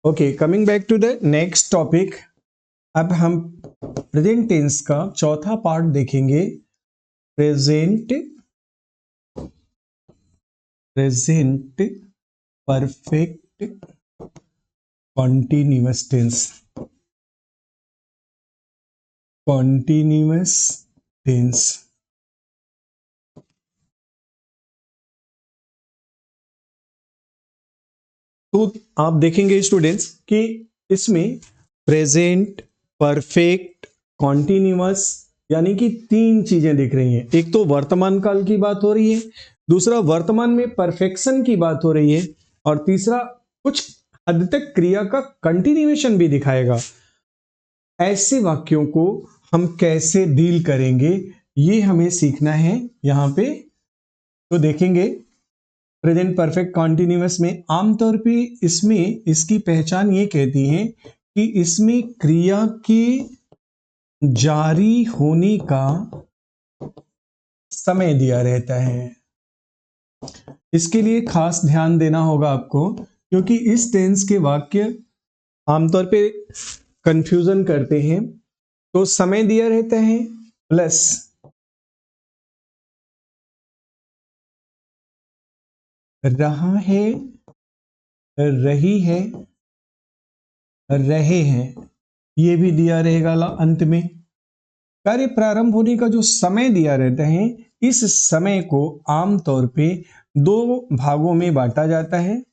Okay, coming back to the next topic. अब हम present tense का चौथा पार्ट देखेंगे। Present perfect continuous tense. तो आप देखेंगे स्टूडेंट्स कि इसमें प्रेजेंट, परफेक्ट, कॉन्टिन्यूअस यानी कि तीन चीजें दिख रही हैं। एक तो वर्तमान काल की बात हो रही है, दूसरा वर्तमान में परफेक्शन की बात हो रही है, और तीसरा कुछ हद तक क्रिया का कंटिन्यूएशन भी दिखाएगा। ऐसे वाक्यों को हम कैसे डील करेंगे ये हमें सीखना है यहां पे। तो देखेंगे प्रेजेंट परफेक्ट कॉन्टिन्यूअस में आमतौर पे इसमें इसकी पहचान ये कहती है कि इसमें क्रिया के जारी होने का समय दिया रहता है। इसके लिए खास ध्यान देना होगा आपको, क्योंकि इस टेंस के वाक्य आमतौर पे कंफ्यूजन करते हैं। तो समय दिया रहता है प्लस रहा है, रही है, रहे हैं, ये भी दिया रहेगा अंत में। कार्य प्रारंभ होने का जो समय दिया रहता है, इस समय को आमतौर पे दो भागों में बांटा जाता है।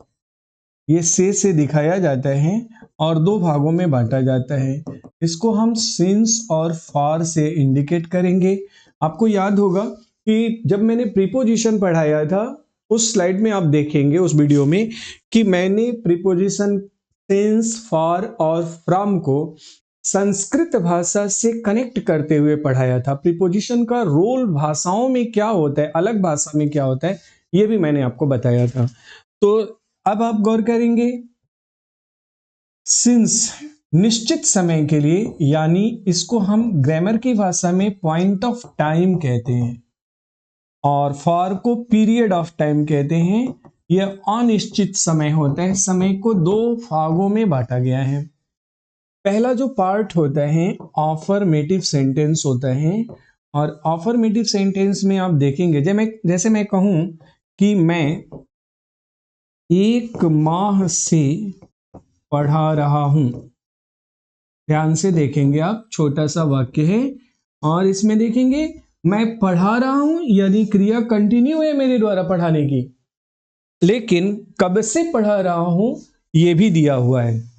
ये से दिखाया जाता है और दो भागों में बांटा जाता है। इसको हम सिंस और फॉर से इंडिकेट करेंगे। आपको याद होगा कि जब मैंने प्रीपोजिशन पढ़ाया था, उस स्लाइड में आप देखेंगे उस वीडियो में कि मैंने प्रीपोजिशन सिंस, फॉर और फ्रॉम को संस्कृत भाषा से कनेक्ट करते हुए पढ़ाया था। प्रीपोजिशन का रोल भाषाओं में क्या होता है, अलग भाषा में क्या होता है, ये भी मैंने आपको बताया था। तो अब आप गौर करेंगे, सिंस निश्चित समय के लिए, यानी इसको हम ग्रामर की भाषा में पॉइंट ऑफ टाइम कहते हैं, और फॉर को पीरियड ऑफ टाइम कहते हैं। यह अनिश्चित समय होता है। समय को दो भागों में बांटा गया है। पहला जो पार्ट होता है ऑफर्मेटिव सेंटेंस होता है, और ऑफर्मेटिव सेंटेंस में आप देखेंगे जैसे मैं कहूं कि मैं एक माह से पढ़ा रहा हूं। ध्यान से देखेंगे आप, छोटा सा वाक्य है और इसमें देखेंगे मैं पढ़ा रहा हूं, यानी क्रिया कंटिन्यू है मेरे द्वारा पढ़ाने की, लेकिन कब से पढ़ा रहा हूं यह भी दिया हुआ है,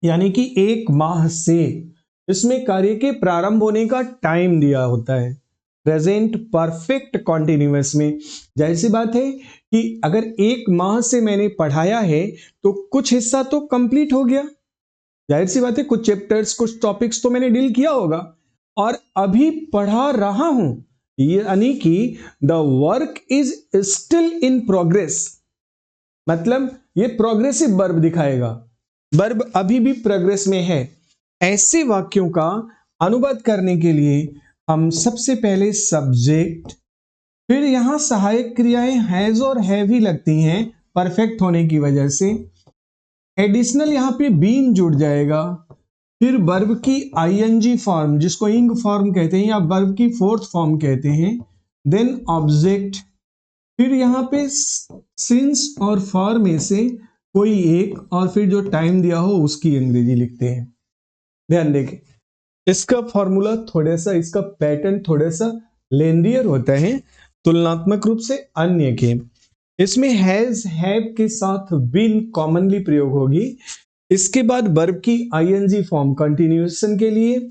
यानी कि एक माह से। इसमें कार्य के प्रारंभ होने का टाइम दिया होता है। प्रेजेंट परफेक्ट कॉन्टिन्यूअस में जाहिर सी बात है कि अगर एक माह से मैंने पढ़ाया है तो कुछ हिस्सा तो कंप्लीट हो गया। जाहिर सी बात है कुछ चैप्टर्स, कुछ टॉपिक्स तो मैंने डील किया होगा, और अभी पढ़ा रहा हूं, यानी कि the work is still in progress. मतलब ये प्रोग्रेसिव वर्ब दिखाएगा, वर्ब अभी भी प्रोग्रेस में है। ऐसे वाक्यों का अनुवाद करने के लिए हम सबसे पहले सब्जेक्ट, फिर यहां सहायक क्रियाएं हैज और हैव ही लगती हैं परफेक्ट होने की वजह से। एडिशनल यहां पे बीन जुड़ जाएगा, फिर वर्ब की आईएनजी फॉर्म जिसको इंग फॉर्म कहते हैं या वर्ब की फोर्थ फॉर्म कहते हैं, देन ऑब्जेक्ट, फिर यहां पे सिंस और फॉर में से कोई एक, और फिर जो टाइम दिया हो उसकी अंग्रेजी लिखते हैं। ध्यान देखें, इसका फॉर्मूला थोड़ा सा, इसका पैटर्न थोड़ा सा लेंदियर होता है तुलनात्मक रूप से अन्य के। इसमें हैज, हैव के साथ बीन कॉमनली प्रयोग होगी। इसके बाद वर्ब की आईएनजी फॉर्म कंटिन्यूएशन के लिए,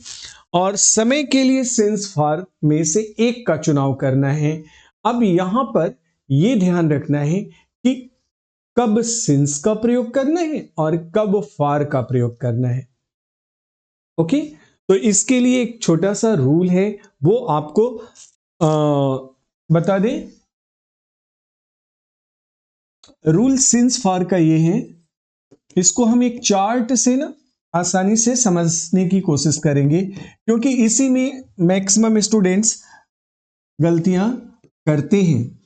और समय के लिए सिंस फॉर में से एक का चुनाव करना है। अब यहां पर यह ध्यान रखना है कि कब सिंस का प्रयोग करना है और कब फॉर का प्रयोग करना है। ओके, तो इसके लिए एक छोटा सा रूल है, वो आपको बता दें। रूल सिंस फॉर का ये है, इसको हम एक चार्ट से ना आसानी से समझने की कोशिश करेंगे, क्योंकि इसी में मैक्सिमम स्टूडेंट्स गलतियां करते हैं।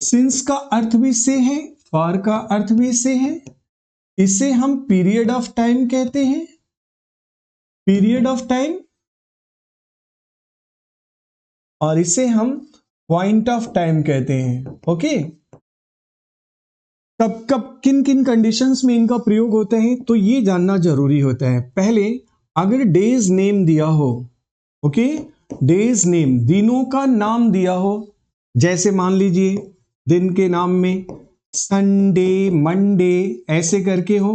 सिंस का अर्थ भी से है, फॉर का अर्थ भी से है, इसे हम पीरियड ऑफ टाइम कहते हैं, पीरियड ऑफ टाइम, और इसे हम पॉइंट ऑफ टाइम कहते हैं। ओके, कब कब किन किन कंडीशंस में इनका प्रयोग होता है तो ये जानना जरूरी होता है। पहले अगर डेज नेम दिया हो, ओके, डेज नेम, दिनों का नाम दिया हो, जैसे मान लीजिए दिन के नाम में संडे, मंडे ऐसे करके हो,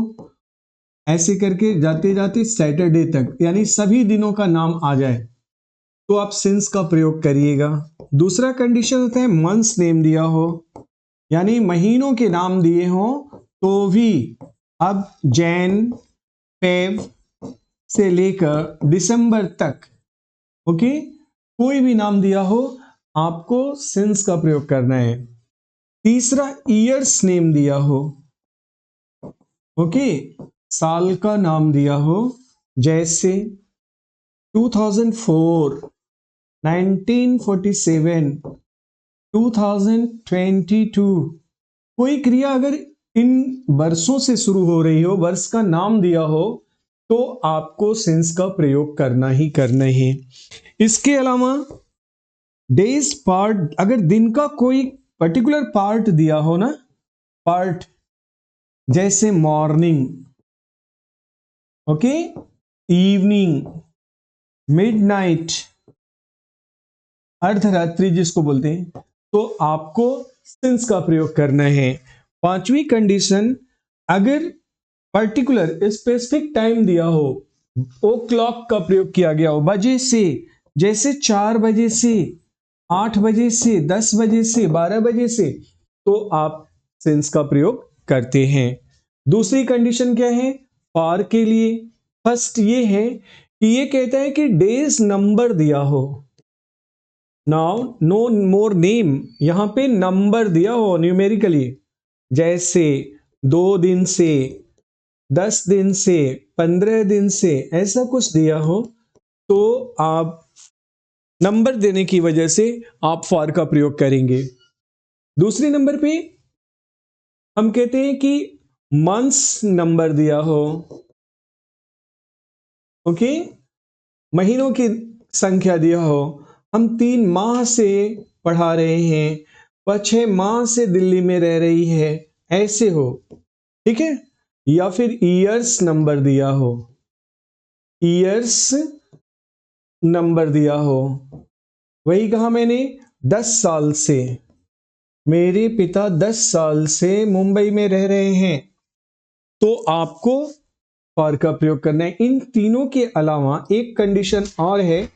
ऐसे करके जाते जाते सैटरडे तक, यानी सभी दिनों का नाम आ जाए तो आप सिंस का प्रयोग करिएगा। दूसरा कंडीशन होता है मंथ्स नेम दिया हो, यानी महीनों के नाम दिए हो तो भी, अब जैन, फेब से लेकर दिसंबर तक, ओके, कोई भी नाम दिया हो आपको सिंस का प्रयोग करना है। तीसरा ईयर्स नेम दिया हो, ओके, साल का नाम दिया हो, जैसे 2004, 1947, 2022, कोई क्रिया अगर इन वर्षों से शुरू हो रही हो, वर्ष का नाम दिया हो, तो आपको सिंस का प्रयोग करना ही करना है। इसके अलावा डेज पार्ट, अगर दिन का कोई पर्टिकुलर पार्ट दिया हो ना, पार्ट जैसे मॉर्निंग, ओके, इवनिंग, मिडनाइट, अर्धरात्रि जिसको बोलते हैं, तो आपको सिंस का प्रयोग करना है। पांचवी कंडीशन, अगर पर्टिकुलर स्पेसिफिक टाइम दिया हो, ओ क्लॉक का प्रयोग किया गया हो, बजे से, जैसे 4 बजे से, 8 बजे से, 10 बजे से, 12 बजे से, तो आप सिंस का प्रयोग करते हैं। दूसरी कंडीशन क्या है फॉर के लिए? फर्स्ट ये है कि ये कहता है कि डेज नंबर दिया हो, नाउ नो मोर नेम, यहां पे नंबर दिया हो न्यूमेरिकली, जैसे 2 दिन से, 10 दिन से, 15 दिन से, ऐसा कुछ दिया हो तो आप नंबर देने की वजह से आप फॉर का प्रयोग करेंगे। दूसरे नंबर पे हम कहते हैं कि मंथ्स नंबर दिया हो, ओके, महीनों की संख्या दिया हो, हम 3 माह से पढ़ा रहे हैं, वह 6 माह से दिल्ली में रह रही है, ऐसे हो, ठीक है। या फिर ईयर्स नंबर दिया हो, ईयर्स नंबर दिया हो, वही कहा मैंने 10 साल से, मेरे पिता 10 साल से मुंबई में रह रहे हैं, तो आपको फॉर का प्रयोग करना है। इन तीनों के अलावा एक कंडीशन और है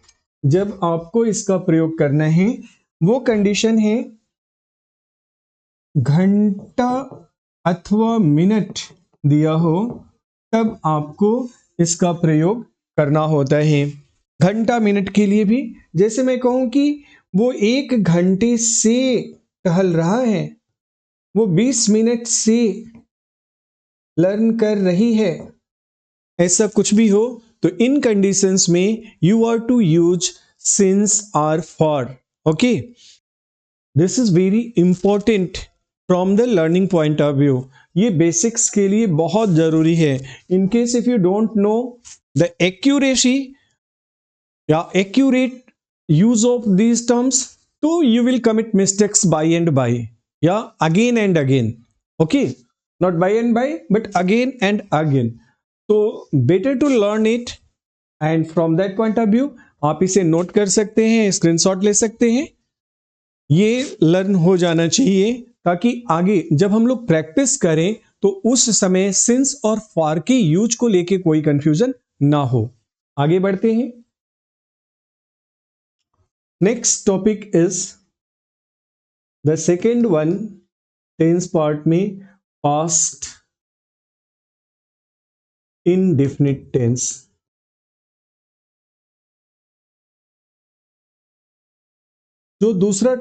जब आपको इसका प्रयोग करना है, वो कंडीशन है घंटा अथवा मिनट दिया हो, तब आपको इसका प्रयोग करना होता है। घंटा मिनट के लिए भी, जैसे मैं कहूं कि वो 1 घंटे से टहल रहा है, वो 20 मिनट से लर्न कर रही है, ऐसा कुछ भी हो तो इन कंडीशंस में you are to use since or for. Okay, this is very important from the learning point of view. ये बेसिक्स के लिए बहुत जरूरी है। In case if you don't know the accuracy या accurate use of these terms, तो you will commit mistakes by and by या again and again. Okay, not by and by but again and again. तो better to learn it, and from that point of view आप इसे note कर सकते हैं, screenshot ले सकते हैं, ये लर्न हो जाना चाहिए ताकि आगे जब हम लोग प्रैक्टिस करें तो उस समय सिंस और फॉर के यूज को लेके कोई कंफ्यूजन ना हो। आगे बढ़ते हैं। Next topic is the second one, tense part में पास्ट इनडेफिनिट टेंस। जो दूसरा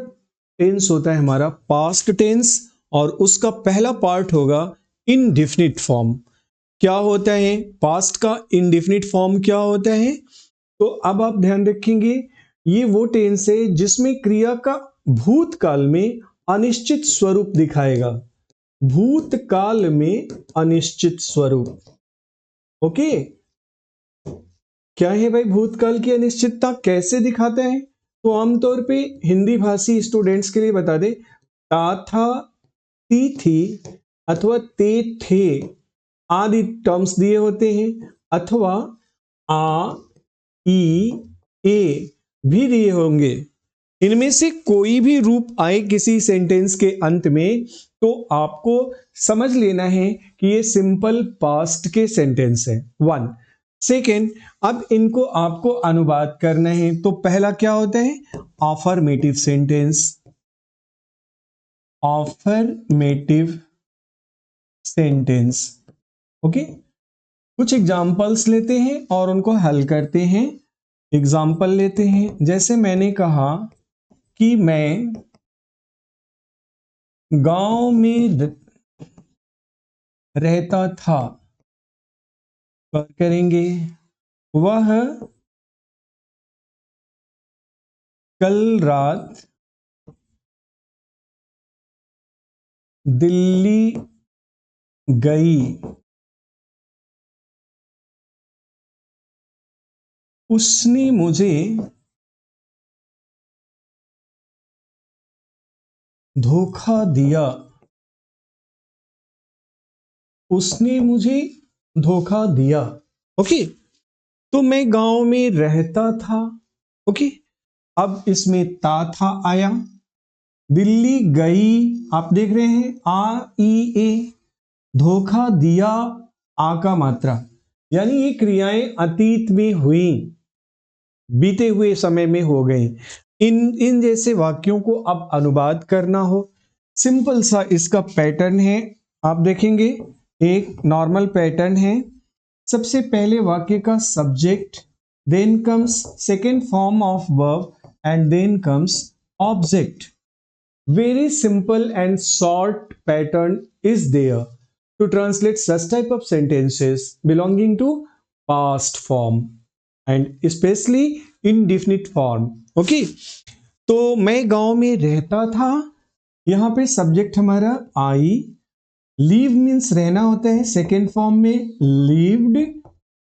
टेंस होता है हमारा पास्ट टेंस, और उसका पहला पार्ट होगा इनडेफिनिट फॉर्म। क्या होता है पास्ट का इनडेफिनिट फॉर्म, क्या होता है? तो अब आप ध्यान रखेंगे, ये वो टेंस है जिसमें क्रिया का भूतकाल में अनिश्चित स्वरूप दिखाएगा। भूतकाल में अनिश्चित स्वरूप। ओके, क्या है भाई भूतकाल की अनिश्चितता, कैसे दिखाते हैं? तो आमतौर पे हिंदी भाषी स्टूडेंट्स के लिए बता दे, ता था, ती थी अथवा ते थे आदि टर्म्स दिए होते हैं, अथवा आ, ई, ए भी दिए होंगे। इनमें से कोई भी रूप आए किसी सेंटेंस के अंत में तो आपको समझ लेना है कि ये सिंपल पास्ट के सेंटेंस है। 1 सेकेंड, अब इनको आपको अनुवाद करना है तो पहला क्या होता है? Affirmative sentence. Affirmative sentence. Okay, कुछ एग्जांपल्स लेते हैं और उनको हल करते हैं। एग्जांपल लेते हैं, जैसे मैंने कहा कि मैं गांव में रहता था, पर करेंगे वह कल रात दिल्ली गई, उसने मुझे धोखा दिया, उसने मुझे धोखा दिया। ओके, तो मैं गांव में रहता था। ओके, अब इसमें ता था आया, दिल्ली गई आप देख रहे हैं आ ई ए, धोखा दिया आ का मात्रा, यानी ये क्रियाएं अतीत में हुई, बीते हुए समय में हो गई। इन जैसे वाक्यों को अब अनुवाद करना हो, सिंपल सा इसका पैटर्न है, आप देखेंगे एक नॉर्मल पैटर्न है। सबसे पहले वाक्य का subject, then comes second form of verb and then comes object. Very simple and short pattern is there to translate such type of sentences belonging to past form and especially indefinite form. Okay, तो मैं गांव में रहता था, यहां पे subject हमारा आई, live means रहना होता है, सेकेंड फॉर्म में lived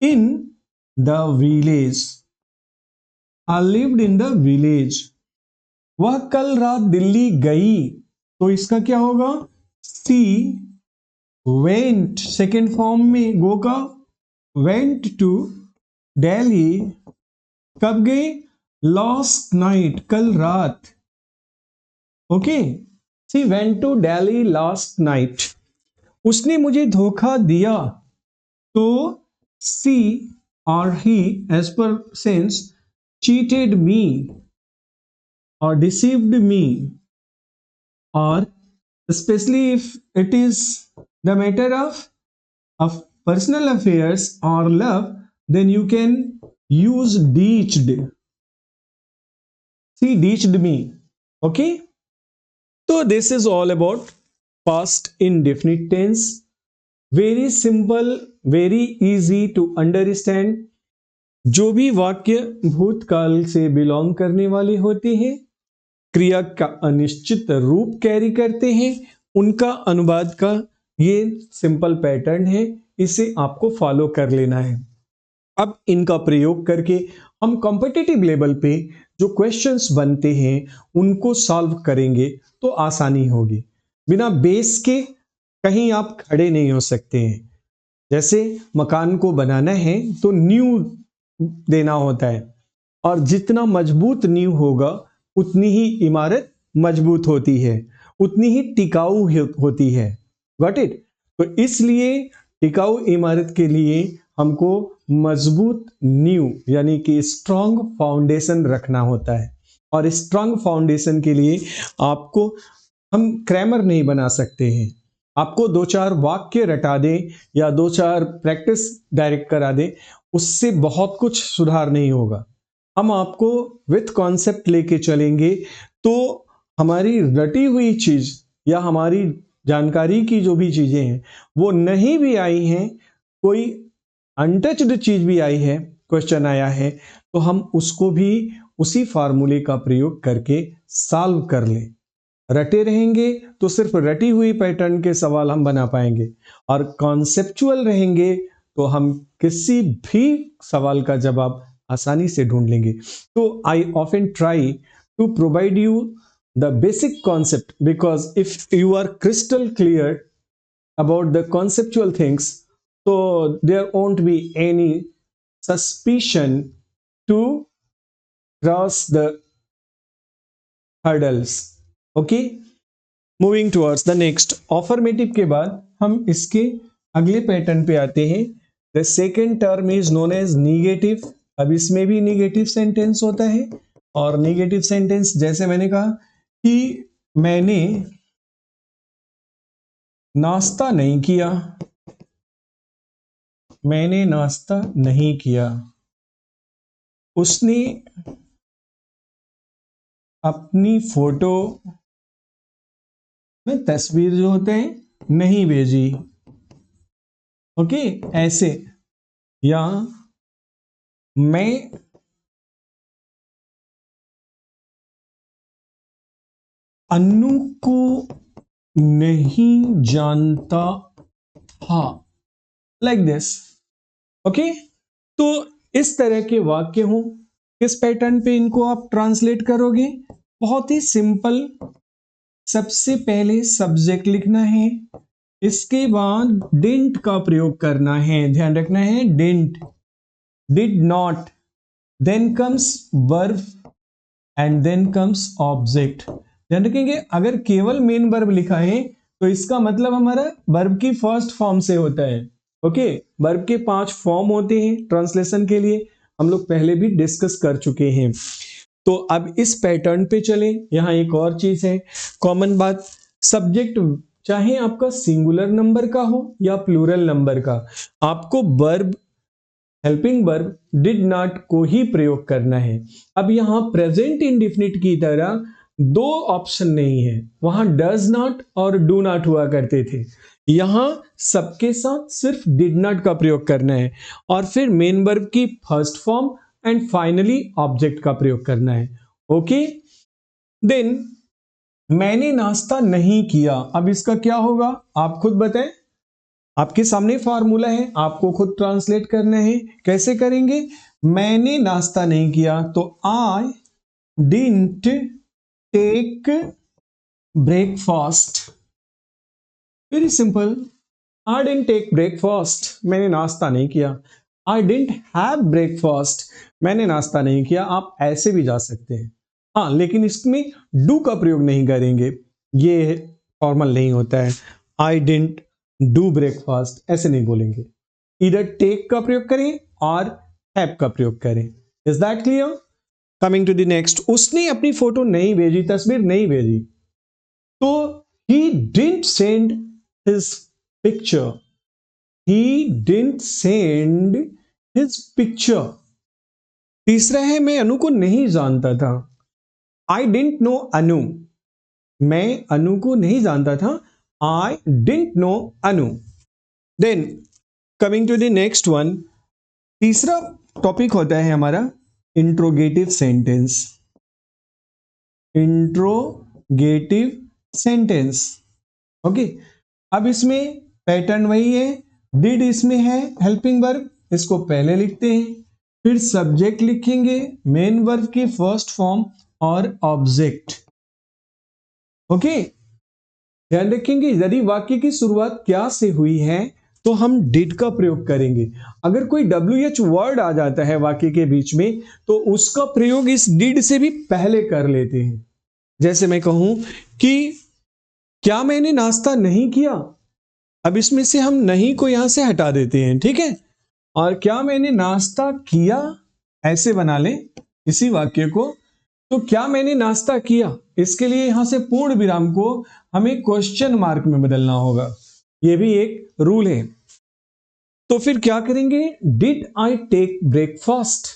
in the village, I lived in the village. वह कल रात दिल्ली गई, तो इसका क्या होगा? सी वेंट, सेकेंड फॉर्म में गो का वेंट टू दिल्ली, कब गई? लास्ट नाइट, कल रात। Okay, she went to Delhi last night. उसने मुझे धोखा दिया, तो she or he as per sense cheated me or deceived me, or especially if it is the matter of personal affairs or love, then you can use ditched. See, ditched me. Okay, so this is all about past indefinite tense. Very simple, very easy to understand. जो भी वाक्य भूतकाल से belong करने वाले होते हैं, क्रिया का अनिश्चित रूप कैरी करते हैं, उनका अनुवाद का ये सिंपल पैटर्न है, इसे आपको फॉलो कर लेना है। अब इनका प्रयोग करके हम कॉम्पिटिटिव लेवल पे जो क्वेश्चंस बनते हैं उनको सॉल्व करेंगे तो आसानी होगी। बिना बेस के कहीं आप खड़े नहीं हो सकते हैं। जैसे मकान को बनाना है तो नींव देना होता है, और जितना मजबूत नींव होगा उतनी ही इमारत मजबूत होती है, उतनी ही टिकाऊ होती है। Got it? तो इसलिए टिकाऊ इमारत के लिए हमको मजबूत नींव यानी कि स्ट्रांग फाउंडेशन रखना होता है, और स्ट्रांग फाउंडेशन के लिए आपको हम क्रैमर नहीं बना सकते हैं। आपको 2-4 वाक्य रटा दें या 2-4 प्रैक्टिस डायरेक्ट करा दें, उससे बहुत कुछ सुधार नहीं होगा। हम आपको विथ कॉन्सेप्ट लेके चलेंगे तो हमारी रटी हुई चीज या हमारी जानकारी की जो भी चीजें हैं वो नहीं भी आई हैं, कोई अनटच्ड चीज भी आई है, क्वेश्चन आया है, तो हम उसको भी उसी फार्मूले का प्रयोग करके सॉल्व कर लें। रटे रहेंगे तो सिर्फ रटी हुई पैटर्न के सवाल हम बना पाएंगे, और कॉन्सेप्चुअल रहेंगे तो हम किसी भी सवाल का जवाब आसानी से ढूंढ लेंगे। तो I often try to provide you the basic concept, because if you are crystal clear about the conceptual things, so there won't be any suspicion to cross the hurdles. Okay, moving towards the next affirmative के बाद हम इसके अगले pattern पे आते हैं। The second term is known as negative। अब इसमें भी नेगेटिव सेंटेंस होता है, और नेगेटिव सेंटेंस जैसे मैंने कहा कि मैंने नाश्ता नहीं किया, मैंने नाश्ता नहीं किया, उसने अपनी फोटो में तस्वीर जो होते हैं नहीं भेजी। ओके, ऐसे, या मैं अन्नू को नहीं जानता था, लाइक दिस। ओके, तो इस तरह के वाक्य हो, किस पैटर्न पे इनको आप ट्रांसलेट करोगे? बहुत ही सिंपल, सबसे पहले सब्जेक्ट लिखना है, इसके बाद डिडंट का प्रयोग करना है, ध्यान रखना है, didn't, did not, then comes verb and then comes object. ध्यान रखेंगे, अगर केवल मेन वर्ब लिखा है तो इसका मतलब हमारा वर्ब की फर्स्ट फॉर्म से होता है। ओके, वर्ब के 5 फॉर्म होते हैं ट्रांसलेशन के लिए, हम लोग पहले भी डिस्कस कर चुके हैं। तो अब इस पैटर्न पे चले। यहां एक और चीज है, कॉमन बात, सब्जेक्ट चाहे आपका सिंगुलर नंबर का हो या प्लूरल नंबर का, आपको verb, helping verb did not को ही प्रयोग करना है। अब यहां प्रेजेंट इंडेफिनिट की तरह 2 ऑप्शन नहीं है, वहां डज नॉट और डू नॉट हुआ करते थे, यहां सबके साथ सिर्फ डिड नॉट का प्रयोग करना है, और फिर मेन वर्ब की first form and finally object का प्रयोग करना है। ओके, देन मैंने नाश्ता नहीं किया, अब इसका क्या होगा आप खुद बताएं, आपके सामने फॉर्मूला है, आपको खुद ट्रांसलेट करना है। कैसे करेंगे? मैंने नाश्ता नहीं किया तो I didn't take breakfast, very simple, I didn't take breakfast, मैंने नाश्ता नहीं किया। आई डिडंट हैव ब्रेकफास्ट, मैंने नाश्ता नहीं किया। आप ऐसे भी जा सकते हैं, हाँ, लेकिन इसमें डू का प्रयोग नहीं करेंगे, ये फॉर्मल नहीं होता है। आई डिडंट डू ब्रेकफास्ट ऐसे नहीं बोलेंगे, इधर टेक का प्रयोग करें और हैव का प्रयोग करें। Is that clear? Coming to the next, उसने अपनी फोटो नहीं भेजी, तस्वीर नहीं भेजी, तो he didn't send his picture, he didn't send his picture. तीसरा है, मैं अनु को नहीं जानता था, आई डिडंट नो अनु, मैं अनु को नहीं जानता था, I didn't know Anu. Then coming to the next one, तीसरा टॉपिक होता है हमारा interrogative sentence. Interrogative sentence, okay, अब इसमें पैटर्न वही है, डिड इसमें है हेल्पिंग वर्ब, इसको पहले लिखते हैं, फिर सब्जेक्ट लिखेंगे, मेन वर्ब की फर्स्ट फॉर्म और ऑब्जेक्ट। ओके, ध्यान रखेंगे, यदि वाक्य की शुरुआत क्या से हुई है तो हम डिड का प्रयोग करेंगे। अगर कोई WH वर्ड आ जाता है वाक्य के बीच में तो उसका प्रयोग इस डिड से भी पहले कर लेते हैं। जैसे मैं कहूं कि क्या मैंने नाश्ता नहीं किया, अब इसमें से हम नहीं को यहां से हटा देते हैं, ठीक है, और क्या मैंने नाश्ता किया ऐसे बना लें इसी वाक्य को। तो क्या मैंने नाश्ता किया, इसके लिए यहां से पूर्ण विराम को हमें क्वेश्चन मार्क में बदलना होगा, यह भी एक रूल है। तो फिर क्या करेंगे, डिड आई टेक ब्रेकफास्ट,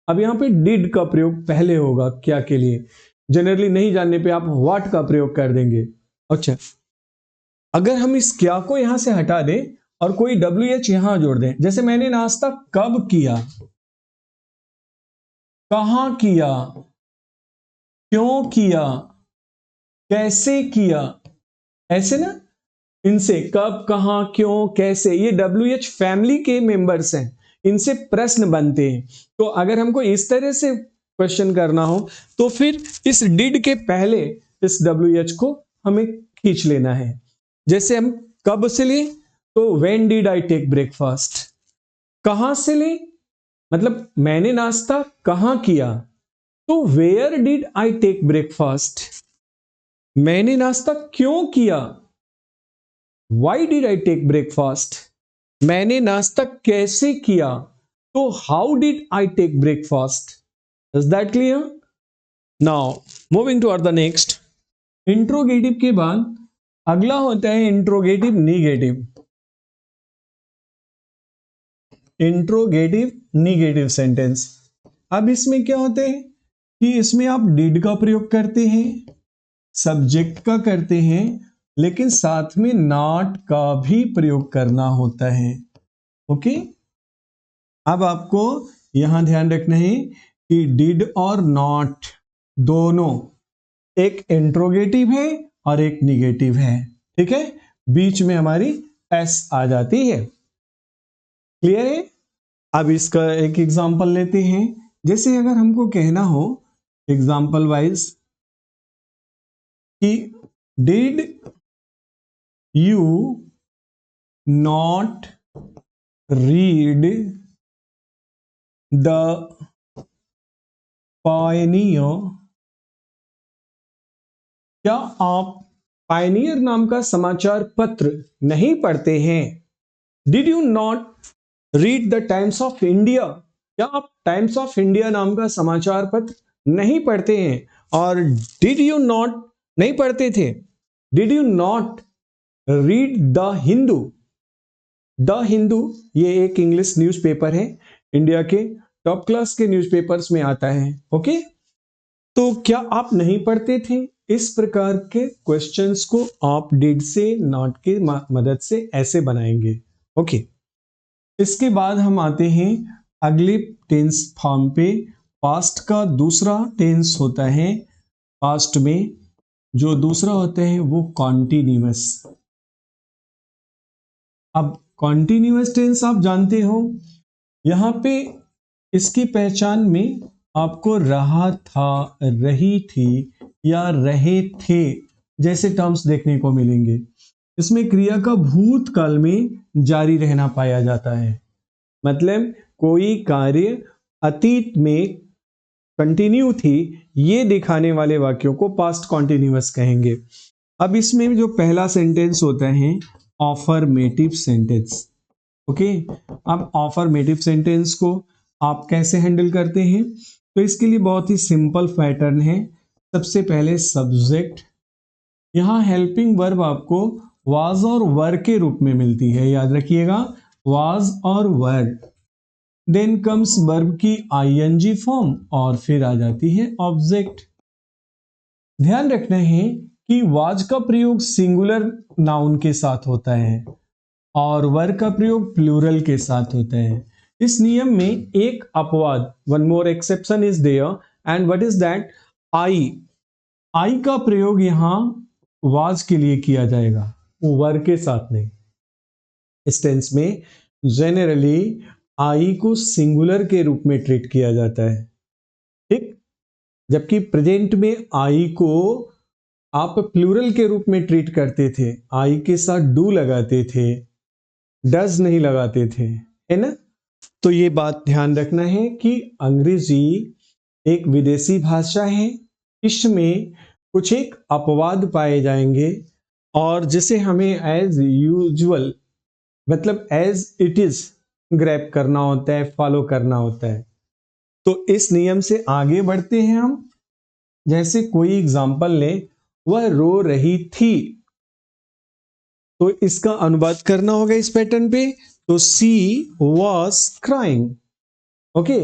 अब यहां पे डिड का प्रयोग पहले होगा क्या के लिए, जनरली नहीं जानने पे आप व्हाट का प्रयोग कर देंगे। अच्छा, अगर हम इस क्या को यहां से हटा दें और कोई WH यहां जोड़ दें, जैसे मैंने नाश्ता कब किया, कहां किया, क्यों किया, कैसे किया, ऐसे ना, इनसे कब, कहां, क्यों, कैसे, ये WH फैमिली के मेंबर्स हैं, इनसे प्रश्न बनते हैं। तो अगर हमको इस तरह से क्वेश्चन करना हो तो फिर इस डिड के पहले इस WH को हमें खींच लेना है। जैसे हम कब से ले, तो when did I take breakfast. कहां से ले, मतलब मैंने नाश्ता कहां किया, तो where did I take breakfast. मैंने नाश्ता क्यों किया, why did I take breakfast. मैंने नाश्ता कैसे किया, तो how did I take breakfast. Is that clear? Now moving to the next. Interrogative के बाद अगला होता है interrogative negative. Interrogative negative sentence. अब इसमें क्या होता है कि इसमें आप डिड का प्रयोग करते हैं, सब्जेक्ट का करते हैं, लेकिन साथ में नॉट का भी प्रयोग करना होता है। ओके, अब आपको यहां ध्यान रखना है कि डिड और नॉट दोनों एक इंट्रोगेटिव है और एक निगेटिव है। ठीक है, बीच में हमारी एस आ जाती है। क्लियर है? अब इसका एक एग्जांपल लेते हैं। जैसे अगर हमको कहना हो एग्जांपल वाइज कि did you not read the Pioneer. क्या आप पायनियर नाम का समाचार पत्र नहीं पढ़ते हैं? Did you not read the times of India. क्या आप टाइम्स ऑफ इंडिया नाम का समाचार पत्र नहीं पढ़ते हैं? और डिड यू नॉट नहीं पढ़ते थे, did you not read the Hindu. The Hindu ये एक इंग्लिश न्यूज़पेपर है, इंडिया के टॉप क्लास के न्यूज़पेपर्स में आता है। ओके, तो क्या आप नहीं पढ़ते थे? इस प्रकार के क्वेश्चंस को आप डिड से, नॉट की मदद से ऐसे बनाएंगे। ओके, इसके बाद हम आते हैं अगले टेंस फॉर्म पे। पास्ट का दूसरा टेंस होता है, पास्ट में जो दूसरा होता है वो कॉन्टिन्यूअस। अब कॉन्टिन्यूअस टेंस आप जानते हो, यहां पे इसकी पहचान में आपको रहा था, रही थी या रहे थे जैसे टर्म्स देखने को मिलेंगे। इसमें क्रिया का भूतकाल में जारी रहना पाया जाता है, मतलब कोई कार्य अतीत में कंटिन्यू थी, ये दिखाने वाले वाक्यों को पास्ट कॉन्टिन्यूअस कहेंगे। अब इसमें जो पहला सेंटेंस होता है ऑफर्मेटिव सेंटेंस। ओके, अब ऑफर्मेटिव सेंटेंस को आप कैसे हैंडल करते हैं? तो इसके लिए बहुत ही सिंपल पैटर्न है। सबसे पहले सब्जेक्ट, यहां हेल्पिंग वर्ब आपको वाज और वर के रूप में मिलती है, याद रखिएगा, वाज और वर। देन कम्स वर्ब की आईएनजी फॉर्म और फिर आ जाती है ऑब्जेक्ट। ध्यान रखना है कि वाज का प्रयोग सिंगुलर नाउन के साथ होता है और वर का प्रयोग प्लूरल के साथ होता है। इस नियम में एक अपवाद, one more exception is there, and what is that? I का प्रयोग यहां वाज के लिए किया जाएगा, वर के साथ नहीं। इस टेंस में जेनरली आई को सिंगुलर के रूप में ट्रीट किया जाता है, ठीक, जबकि प्रेजेंट में आई को आप प्लूरल के रूप में ट्रीट करते थे, आई के साथ डू लगाते थे, डज नहीं लगाते थे, है ना। तो ये बात ध्यान रखना है कि अंग्रेजी एक विदेशी भाषा है, इसमें कुछ एक अपवाद पाए जाएंगे और जिसे हमें एज यूजुअल, मतलब एज इट इज ग्रैब करना होता है, फॉलो करना होता है। तो इस नियम से आगे बढ़ते हैं हम। जैसे कोई एग्जाम्पल ले, वह रो रही थी, तो इसका अनुवाद करना होगा इस पैटर्न पे, तो सी वॉज क्राइंग। ओके,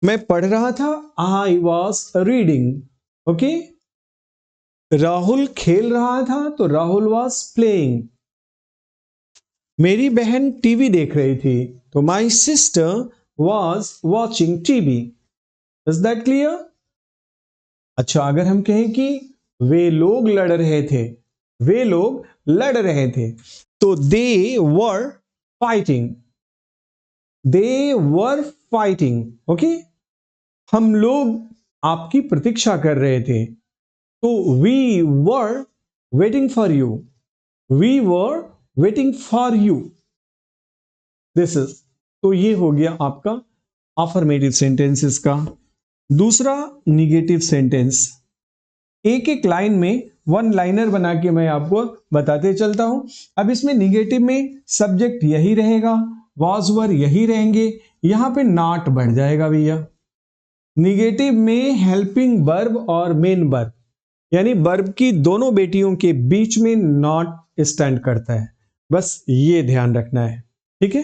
मैं पढ़ रहा था, I was reading. Okay, Rahul खेल रहा था, तो राहुल वॉज प्लेइंग। मेरी बहन टीवी देख रही थी, तो my sister was watching TV. Is that clear? अच्छा, अगर हम कहें कि वे लोग लड़ रहे थे, वे लोग लड़ रहे थे। तो they were fighting, they were fighting. Okay, हम लोग आपकी प्रतीक्षा कर रहे थे। तो we were waiting for you, we were waiting for you, this is. तो ये हो गया आपका अफर्मेटिव सेंटेंसेस का। दूसरा निगेटिव सेंटेंस, एक एक लाइन में वन लाइनर बना के मैं आपको बताते चलता हूं। अब इसमें निगेटिव में सब्जेक्ट यही रहेगा, वाज वर यही रहेंगे, यहां पे नॉट बढ़ जाएगा भैया। निगेटिव में हेल्पिंग वर्ब और मेन वर्ब, यानी वर्ब की दोनों बेटियों के बीच में नॉट स्टैंड करता है, बस ये ध्यान रखना है, ठीक है।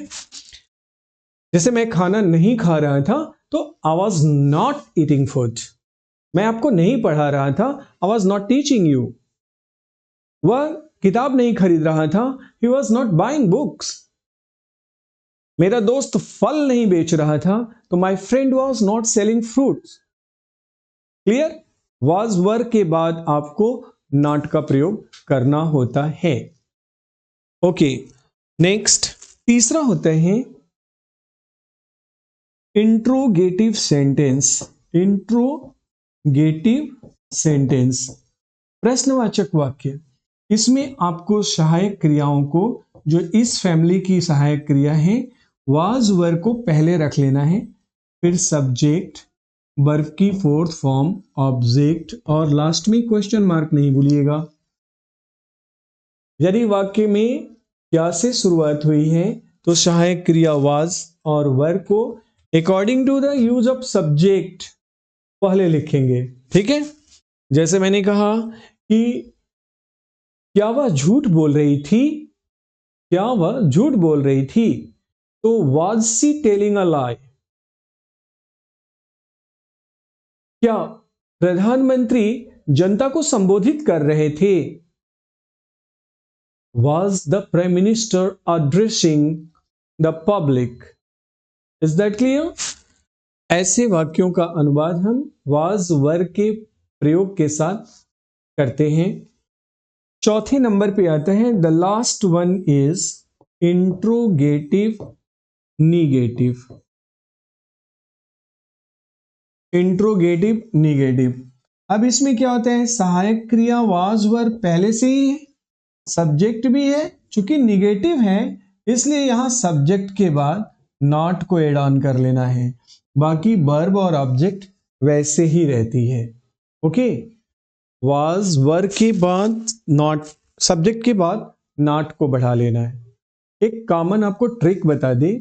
जैसे मैं खाना नहीं खा रहा था तो I was not eating food, मैं आपको नहीं पढ़ा रहा था, I was not teaching you. वह किताब नहीं खरीद रहा था, he was not buying books. मेरा दोस्त फल नहीं बेच रहा था, तो my friend was not selling fruits. Clear, was were के बाद आपको नॉट का प्रयोग करना होता है। ओके, नेक्स्ट तीसरा होता है इंट्रोगेटिव सेंटेंस। इंट्रोगेटिव सेंटेंस, प्रश्नवाचक वाक्य। इसमें आपको सहायक क्रियाओं को, जो इस फैमिली की सहायक क्रिया है, वाज वर्ब को पहले रख लेना है, फिर सब्जेक्ट, वर्ब की फोर्थ फॉर्म, ऑब्जेक्ट और लास्ट में क्वेश्चन मार्क नहीं भूलिएगा। यदि वाक्य में क्या से शुरुआत हुई है तो सहायक क्रिया वाज और वर्ब को according to the use of subject पहले लिखेंगे, ठीक है। जैसे मैंने कहा कि क्या वह झूठ बोल रही थी, क्या वह झूठ बोल रही थी, तो वाज सी टेलिंग अ लाई। क्या प्रधानमंत्री जनता को संबोधित कर रहे थे, was the prime minister addressing the public. Is that clear. ऐसे वाक्यों का अनुवाद हम वाज वर्ब के प्रयोग के साथ करते हैं। चौथे नंबर पे आता है the last one is interrogative negative. Interrogative negative, अब इसमें क्या होता है, सहायक क्रिया वाज वर्ब पहले से ही है, सब्जेक्ट भी है, चूंकि निगेटिव है इसलिए यहां सब्जेक्ट के बाद नॉट को एड ऑन कर लेना है, बाकी वर्ब और ऑब्जेक्ट वैसे ही रहती है। ओके, वाज वर्ब के बाद नॉट, सब्जेक्ट के बाद नॉट को बढ़ा लेना है। एक कॉमन आपको ट्रिक बता दे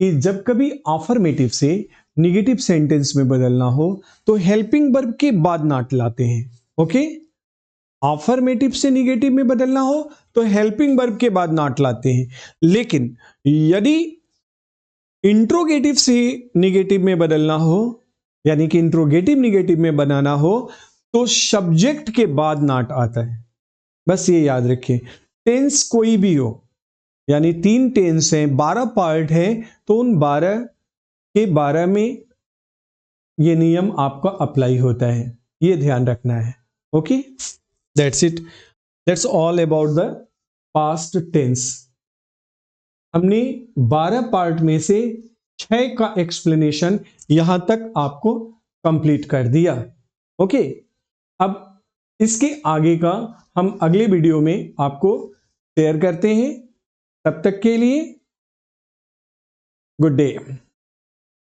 कि जब कभी अफर्मेटिव से निगेटिव सेंटेंस में बदलना हो तो हेल्पिंग वर्ब के बाद नॉट लाते हैं। ओके, अफर्मेटिव से निगेटिव में बदलना हो तो हेल्पिंग वर्ब के बाद नॉट लाते हैं, लेकिन यदि इंट्रोगेटिव से निगेटिव में बदलना हो, यानी कि इंट्रोगेटिव निगेटिव में बनाना हो, तो सब्जेक्ट के बाद नॉट आता है। बस ये याद रखिए, टेंस कोई भी हो, यानी 3 टेंस हैं, 12 पार्ट है, तो उन 12 के 12 में ये नियम आपका अप्लाई होता है, ये ध्यान रखना है। Okay, that's it, that's all about the past tense. हमने 12 पार्ट में से 6 का एक्सप्लेनेशन यहां तक आपको कंप्लीट कर दिया। ओके, अब इसके आगे का हम अगले वीडियो में आपको शेयर करते हैं। तब तक के लिए गुड डे।